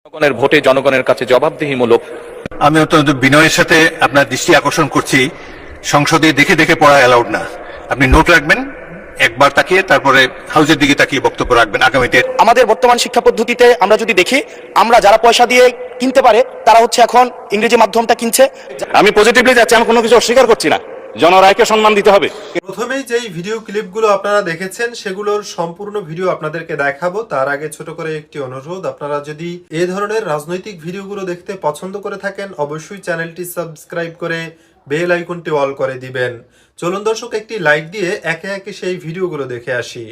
জনগণের ভোটে জনগণের কাছে জবাবদিহিমূলক। আমি অত্যন্ত বিনয়ের সাথে আপনার দৃষ্টি আকর্ষণ করছি, সংসদে দেখে দেখে পড়া অ্যালাউড না। আপনি নোট রাখবেন, একবার তাকিয়ে তারপরে হাউসের দিকে তাকিয়ে বক্তব্য রাখবেন আগামীতে। আমাদের বর্তমান শিক্ষা পদ্ধতিতে আমরা যদি দেখি, আমরা যারা পয়সা দিয়ে কিনতে পারে তারা হচ্ছে এখন ইংরেজি মাধ্যমটা কিনছে। আমি পজিটিভলি যাচ্ছি, আমি কোনো কিছু অস্বীকার করছি না। জনরায়কে সম্মান দিতে হবে। প্রথমেই যেই ভিডিও ক্লিপগুলো আপনারা দেখেছেন সেগুলোর সম্পূর্ণ ভিডিও আপনাদেরকে দেখাবো। তার আগে ছোট করে একটি অনুরোধ, আপনারা যদি এই ধরনের রাজনৈতিক ভিডিওগুলো দেখতে পছন্দ করে থাকেন অবশ্যই চ্যানেলটি সাবস্ক্রাইব করে বেল আইকনটি অল করে দিবেন। চলুন দর্শক, একটি লাইক দিয়ে একে একে সেই ভিডিওগুলো দেখে আসি।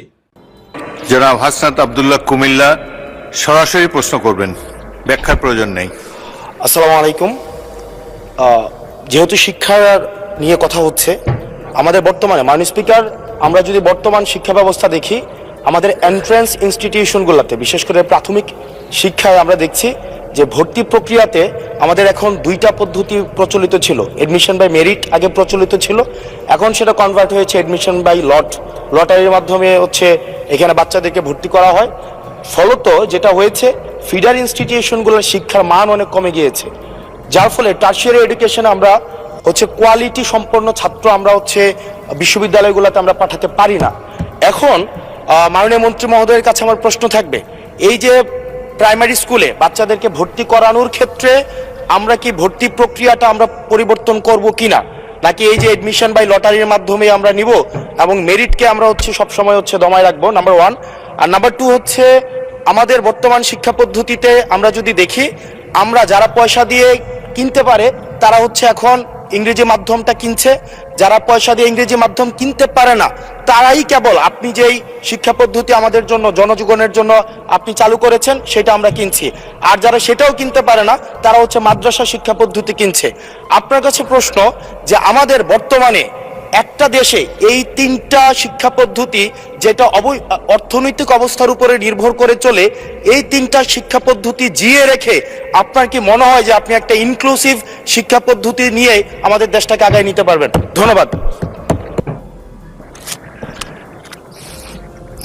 জনাব হাসনাত আব্দুল্লাহ কুমিল্লা সরাসরি প্রশ্ন করবেন, ব্যাখ্যার প্রয়োজন নেই। আসসালামু আলাইকুম। যেহেতু শিক্ষার নিয়ে কথা হচ্ছে, আমাদের বর্তমানে মাননীয় স্পিকার, আমরা যদি বর্তমান শিক্ষা ব্যবস্থা দেখি, আমাদের এন্ট্রান্স ইনস্টিটিউশনগুলোতে বিশেষ করে প্রাথমিক শিক্ষায় আমরা দেখছি যে ভর্তি প্রক্রিয়াতে আমাদের এখন দুইটা পদ্ধতি প্রচলিত ছিল। এডমিশন বাই মেরিট আগে প্রচলিত ছিল, এখন সেটা কনভার্ট হয়েছে এডমিশন বাই লটারির মাধ্যমে হচ্ছে এখানে বাচ্চাদেরকে ভর্তি করা হয়। ফলত যেটা হয়েছে, ফিডার ইনস্টিটিউশনগুলোর শিক্ষার মান অনেক কমে গিয়েছে, যার ফলে টারশিয়ারি এডুকেশনে আমরা হচ্ছে কোয়ালিটি সম্পন্ন ছাত্র আমরা হচ্ছে বিশ্ববিদ্যালয়গুলোতে আমরা পাঠাতে পারি না। এখন মাননীয় মন্ত্রী মহোদয়ের কাছে আমার প্রশ্ন থাকবে, এই যে প্রাইমারি স্কুলে বাচ্চাদেরকে ভর্তি করানোর ক্ষেত্রে আমরা কি ভর্তি প্রক্রিয়াটা আমরা পরিবর্তন করব কিনা, নাকি এই যে এডমিশন বাই লটারির মাধ্যমে আমরা নিব এবং মেরিটকে আমরা হচ্ছে সবসময় হচ্ছে দমায় রাখবো, নাম্বার ওয়ান। আর নাম্বার টু হচ্ছে, আমাদের বর্তমান শিক্ষা পদ্ধতিতে আমরা যদি দেখি, আমরা যারা পয়সা দিয়ে কিনতে পারে তারা হচ্ছে এখন ইংরেজি মাধ্যমটা কিনছে, যারা পয়সা দিয়ে ইংরেজি মাধ্যম কিনতে পারে না তারাই কেবল আপনি যেই শিক্ষা পদ্ধতি আমাদের জন্য জনজীবনের জন্য আপনি চালু করেছেন সেটা আমরা কিনছি, আর যারা সেটাও কিনতে পারে না তারা হচ্ছে মাদ্রাসা শিক্ষা পদ্ধতি কিনছে। আপনার কাছে প্রশ্ন যে আমাদের বর্তমানে একটা দেশে এই তিনটা শিক্ষা পদ্ধতি যেটা অর্থনৈতিক অবস্থার উপরে নির্ভর করে চলে, এই তিনটা শিক্ষা পদ্ধতি জিয়ে রেখে আপনার কি মনে হয় যে আপনি একটা ইনক্লুসিভ শিক্ষা পদ্ধতি নিয়ে আমাদের দেশটাকে আগায় নিতে পারবেন? ধন্যবাদ।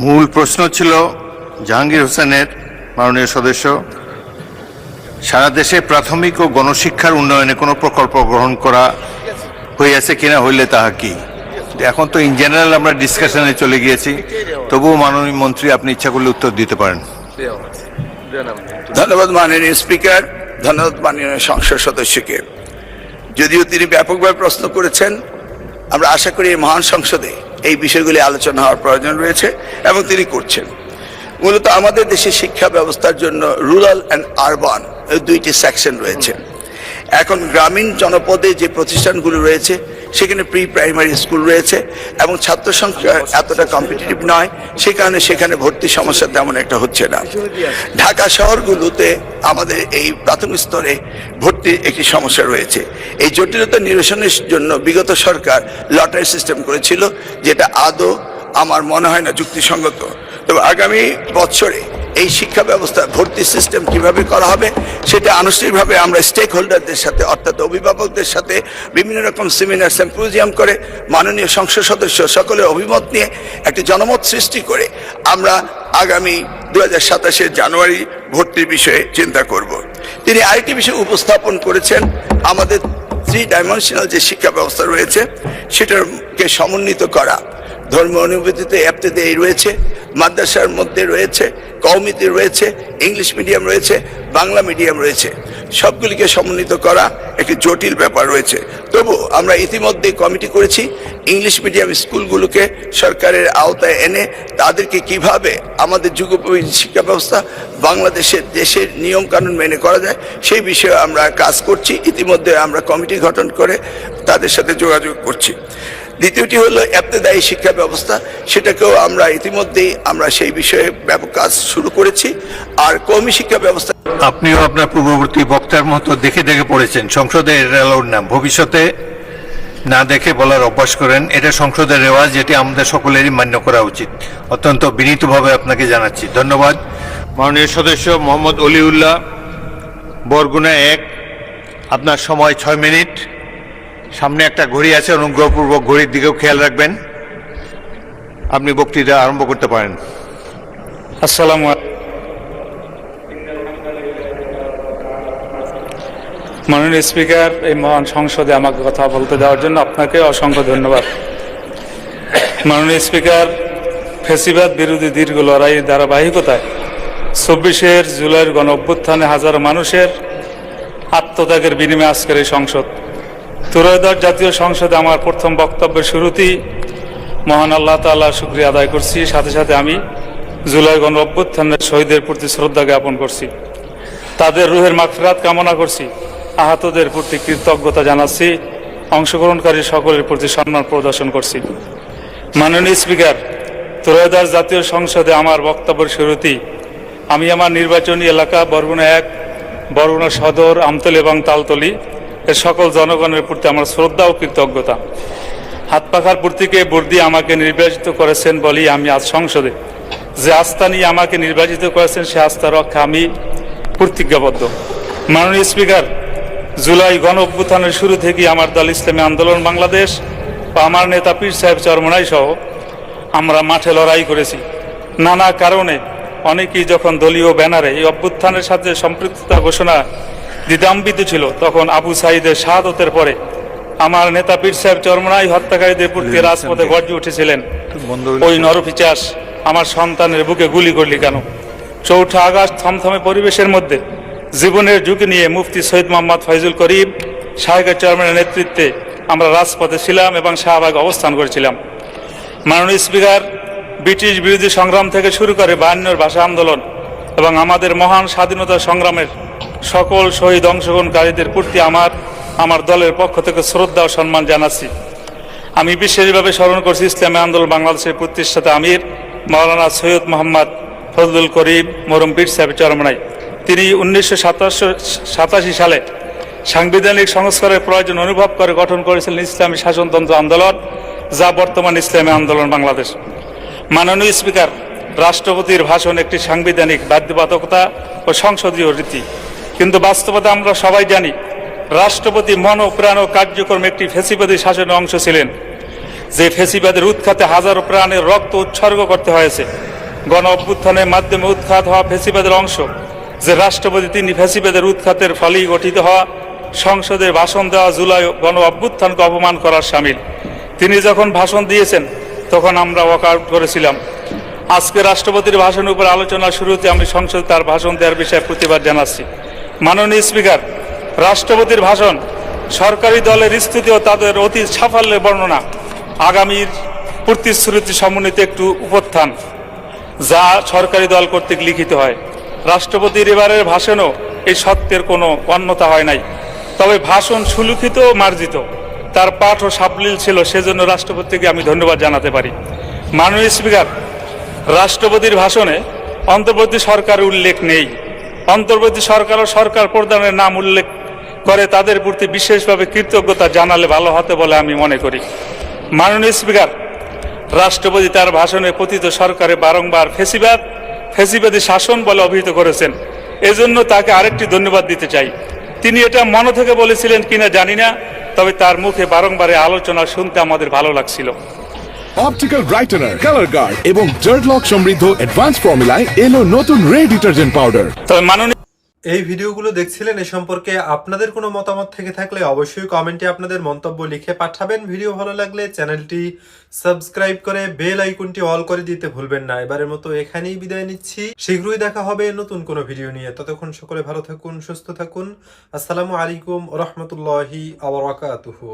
মূল প্রশ্ন ছিল জাহাঙ্গীর হোসেনের, মাননীয় সদস্য, সারা দেশে প্রাথমিক ও গণশিক্ষার উন্নয়নে কোনো প্রকল্প গ্রহণ করা হইয়াছে কিনা, হইলে তাহা কি? এখন তো ইন জেনারেল আমরা ডিসকাশনে চলে গিয়েছি, তবুও মাননীয় মন্ত্রী আপনি ইচ্ছা করলে উত্তর দিতে পারেন। ধন্যবাদ মাননীয় স্পিকার, ধন্যবাদ মাননীয় সংসদ সদস্যকে। যদিও তিনি ব্যাপকভাবে প্রশ্ন করেছেন, আমরা আশা করি এই মহান সংসদে এই বিষয়গুলি আলোচনা হওয়ার প্রয়োজন রয়েছে এবং তিনি করছেন। মূলত আমাদের দেশের শিক্ষা ব্যবস্থার জন্য রুরাল অ্যান্ড আরবান এই দুইটি সেকশন রয়েছে। এখন গ্রামীণ জনপদে যে প্রতিষ্ঠানগুলো রয়েছে সেখানে প্রি প্রাইমারি স্কুল রয়েছে এবং ছাত্র সংখ্যা এতটা কম্পিটিটিভ নয়, সে কারণে সেখানে ভর্তি সমস্যা তেমন একটা হচ্ছে না। ঢাকা শহরগুলোতে আমাদের এই প্রাথমিক স্তরে ভর্তির একটি সমস্যা রয়েছে। এই জটিলতা নিরসনের জন্য বিগত সরকার লটারি সিস্টেম করেছিল, যেটা আদৌ আমার মনে হয় না যুক্তিসঙ্গত। তবে আগামী বছরে এই শিক্ষা ব্যবস্থা ভর্তি সিস্টেম কিভাবে করা হবে সেটা আনুষ্ঠানিকভাবে আমরা স্টেক হোল্ডারদের সাথে, অর্থাৎ অভিভাবকদের সাথে বিভিন্ন রকম সেমিনার সিম্পোজিয়াম করে মাননীয় সংসদ সদস্য সকলের অভিমত নিয়ে একটি জনমত সৃষ্টি করে আমরা আগামী 2027 জানুয়ারি ভর্তির বিষয়ে চিন্তা করব। তিনি আরেকটি বিষয় উপস্থাপন করেছেন, আমাদের 3 ডাইমেনশনাল যে শিক্ষা ব্যবস্থা রয়েছে সেটাকে সমন্বিত করা। ধর্ম অনুভূতিতে এফতেদায়ী রয়েছে, মাদ্রাসার মধ্যে রয়েছে, কওমিতে রয়েছে, ইংলিশ মিডিয়াম রয়েছে, বাংলা মিডিয়াম রয়েছে, সবগুলিকে সমন্বিত করা একটি জটিল ব্যাপার রয়েছে। তবু আমরা ইতিমধ্যে কমিটি করেছি ইংলিশ মিডিয়াম স্কুলগুলোকে সরকারের আওতায় এনে তাদেরকে কিভাবে আমাদের যুগোপযোগী শিক্ষা ব্যবস্থা বাংলাদেশের দেশের নিয়ম কানুন মেনে করা যায় সেই বিষয়ে আমরা কাজ করছি। ইতিমধ্যে আমরা কমিটি গঠন করে তাদের সাথে যোগাযোগ করছি। দ্বিতীয়টি হলো ইবতেদায়ী শিক্ষা ব্যবস্থা, সেটাকেও আমরা ইতিমধ্যেই আমরা সেই বিষয়ে ব্যাপক কাজ শুরু করেছি। আর কওমি শিক্ষা ব্যবস্থা, আপনিও আপনার পূর্ববর্তী বক্তার মতো দেখে দেখে পড়েছেন, সংসদে এর অ্যালাউড না। ভবিষ্যতে না দেখে বলার অভ্যাস করেন, এটা সংসদের রেওয়াজ, যেটি আমাদের সকলেরই মান্য করা উচিত। অত্যন্ত বিনীতভাবে আপনাকে জানাচ্ছি। ধন্যবাদ। মাননীয় সদস্য মোহাম্মদ অলিউল্লাহ, বরগুনা 1, আপনার সময় 6 মিনিট। সামনে একটা ঘড়ি আছে, অনুগ্রহপূর্বক ঘড়ির দিকেও খেয়াল রাখবেন। আপনি বক্তৃতা আরম্ভ করতে পারেন। আসসালামু মাননীয় স্পিকার, এই মহান সংসদে আমাকে কথা বলতে দেওয়ার জন্য আপনাকে অসংখ্য ধন্যবাদ। মাননীয় স্পিকার, ফ্যাসিবাদ বিরোধী দীর্ঘ লড়াইয়ের ধারাবাহিকতায় ২৪ জুলাইয়ের গণ অভ্যুত্থানে হাজারো মানুষের আত্মত্যাগের বিনিময়ে আজকের এই সংসদ, ত্রয়োদশ জাতীয় সংসদে আমার প্রথম বক্তব্যের শুরুতেই মহান আল্লাহ তাআলার শুকরিয়া আদায় করছি। সাথে সাথে আমি জুলাই গণ অভ্যুত্থানের শহীদের প্রতি শ্রদ্ধা জ্ঞাপন করছি, তাদের রুহের মাগফিরাত কামনা করছি, আহতদের প্রতি কৃতজ্ঞতা জানাচ্ছি, অংশগ্রহণকারী সকলের প্রতি সম্মান প্রদর্শন করছি। মাননীয় স্পিকার, ত্রয়োদশ জাতীয় সংসদে আমার বক্তব্যের শুরুতেই আমি আমার নির্বাচনী এলাকা বরগুনা ১, বরগুনা সদর, আমতলী এবং তালতলী এর সকল জনগণের প্রতি আমার শ্রদ্ধা ও কৃতজ্ঞতা। হাত পাখার প্রতীকে ভোট দিয়ে আমাকে নির্বাচিত করেছেন বলেই আমি আজ সংসদে যে আস্থা নিয়ে আমাকে নির্বাচিত করেছেন সে আস্থা রক্ষা আমি প্রতিজ্ঞাবদ্ধ। মাননীয় স্পিকার, জুলাই গণ অভ্যুত্থানের শুরু থেকেই আমার দল ইসলামী আন্দোলন বাংলাদেশ বা আমার নেতা পীর সাহেব চরমনাই সহ আমরা মাঠে লড়াই করেছি। নানা কারণে অনেকেই যখন দলীয় ব্যানারে এই অভ্যুত্থানের সাথে সম্পৃক্ততা ঘোষণা দ্বিধান্বিত ছিল, তখন আবু সাঈদের শাহাদতের পরে আমার নেতা পীর সাহেব চরমনাই হত্যাকারীদের প্রতি রাজপথে গর্জে উঠেছিলেন, ওই নরপিচাস আমার সন্তানের বুকে গুলি করলি কেন। ৪ঠা আগস্ট থমথমে পরিবেশের মধ্যে জীবনের ঝুঁকি নিয়ে মুফতি সৈয়দ মোহাম্মদ ফয়জুল করিম সাহেবের চেয়ারম্যানের নেতৃত্বে আমরা রাজপথে ছিলাম এবং শাহবাগে অবস্থান করেছিলাম। মাননীয় স্পিকার, ব্রিটিশ বিরোধী সংগ্রাম থেকে শুরু করে ৫২ ভাষা আন্দোলন এবং আমাদের মহান স্বাধীনতা সংগ্রামের সকল শহীদ অংশগ্রহণকারীদের প্রতি আমার দলের পক্ষ থেকে শ্রদ্ধা ও সম্মান জানাচ্ছি। আমি বিশেষভাবে স্মরণ করছি ইসলামী আন্দোলন বাংলাদেশের প্রতিষ্ঠাতা আমির মাওলানা সৈয়দ মোহাম্মদ ফজলুল করিম মরহুম পীর সাহেব চরমনাই। তিনি ১৯৮৭ সালে সাংবিধানিক সংস্কারের প্রয়োজন অনুভব করে গঠন করেছিলেন ইসলামী শাসনতন্ত্র আন্দোলন, যা বর্তমান ইসলামী আন্দোলন বাংলাদেশ। মাননীয় স্পিকার, রাষ্ট্রপতির ভাষণ একটি সাংবিধানিক বাধ্যবাধকতা ও সংসদীয় রীতি, কিন্তু বাস্তবতা আমরা সবাই জানি রাষ্ট্রপতি মন ও প্রাণ ও কার্যক্রমে একটি ফ্যাসিবাদী শাসনের অংশ ছিলেন, যে ফ্যাসিবাদের উৎখাতে হাজারো প্রাণের রক্ত উৎসর্গ করতে হয়েছে। গণ অভ্যুত্থানের মাধ্যমে উৎখাত হওয়া ফ্যাসিবাদের অংশ যে রাষ্ট্রপতি, তিনি ফ্যাসিবাদের উৎখাতের ফলেই গঠিত হওয়া সংসদে ভাষণ দেওয়া জুলাই গণ অভ্যুত্থানকে অপমান করার শামিল। তিনি যখন ভাষণ দিয়েছেন তখন আমরা ওয়াকআউট করেছিলাম। আজকে রাষ্ট্রপতির ভাষণের উপর আলোচনার শুরুতে আমি সংসদে তার ভাষণ দেওয়ার বিষয়ে প্রতিবাদ জানাচ্ছি। মাননীয় স্পিকার, রাষ্ট্রপতির ভাষণ সরকারি দলের স্থিতি ও তাদের অতীত সাফল্যের বর্ণনা, আগামীর প্রতিশ্রুতি সমন্বিত একটু উপত্থান যা সরকারি দল কর্তৃক লিখিত হয়। রাষ্ট্রপতির এবারের ভাষণও এই সত্যের কোনো অন্যতা হয় নাই, তবে ভাষণ সুলিখিত ও মার্জিত, তার পাঠ ও সাবলীল ছিল, সেজন্য রাষ্ট্রপতিকে আমি ধন্যবাদ জানাতে পারি। মাননীয় স্পিকার, রাষ্ট্রপতির ভাষণে অন্তর্বর্তী সরকারের উল্লেখ নেই। অন্তর্বর্তী সরকার ও সরকার প্রধানের নাম উল্লেখ করে তাদের প্রতি বিশেষভাবে কৃতজ্ঞতা জানালে ভালো হতে বলে আমি মনে করি। মাননীয় স্পিকার, রাষ্ট্রপতি তার ভাষণে পতিত সরকারে বারংবার ফ্যাসিবাদী শাসন বলে অভিহিত করেছেন, এজন্য তাকে আরেকটি ধন্যবাদ দিতে চাই। তিনি এটা মন থেকে বলেছিলেন কিনা জানি না, তবে তার মুখে বারংবার আলোচনা শুনতে আমাদের ভালো লাগছিল। অপটিক্যাল ব্রাইটেনার, কালার গার্ড এবং জার্ট লক সমৃদ্ধ অ্যাডভান্স ফর্মুলায় এলো নতুন রে ডিটারজেন্ট পাউডার। তবে মাননীয় এই ভিডিওগুলো দেখছিলেন, এ সম্পর্কে আপনাদের কোনো মতামত থেকে থাকলে অবশ্যই কমেন্টে আপনাদের মন্তব্য লিখে পাঠাবেন। ভিডিও ভালো লাগলে চ্যানেলটি সাবস্ক্রাইব করে বেল আইকনটি অল করে দিতে ভুলবেন না। এবারের মতো এখানেই বিদায় নিচ্ছি, শীঘ্রই দেখা হবে নতুন কোনো ভিডিও নিয়ে। ততক্ষণ সকলে ভালো থাকুন, সুস্থ থাকুন। আসসালামু আলাইকুম ওয়া রাহমাতুল্লাহি ওয়া বারাকাতুহু।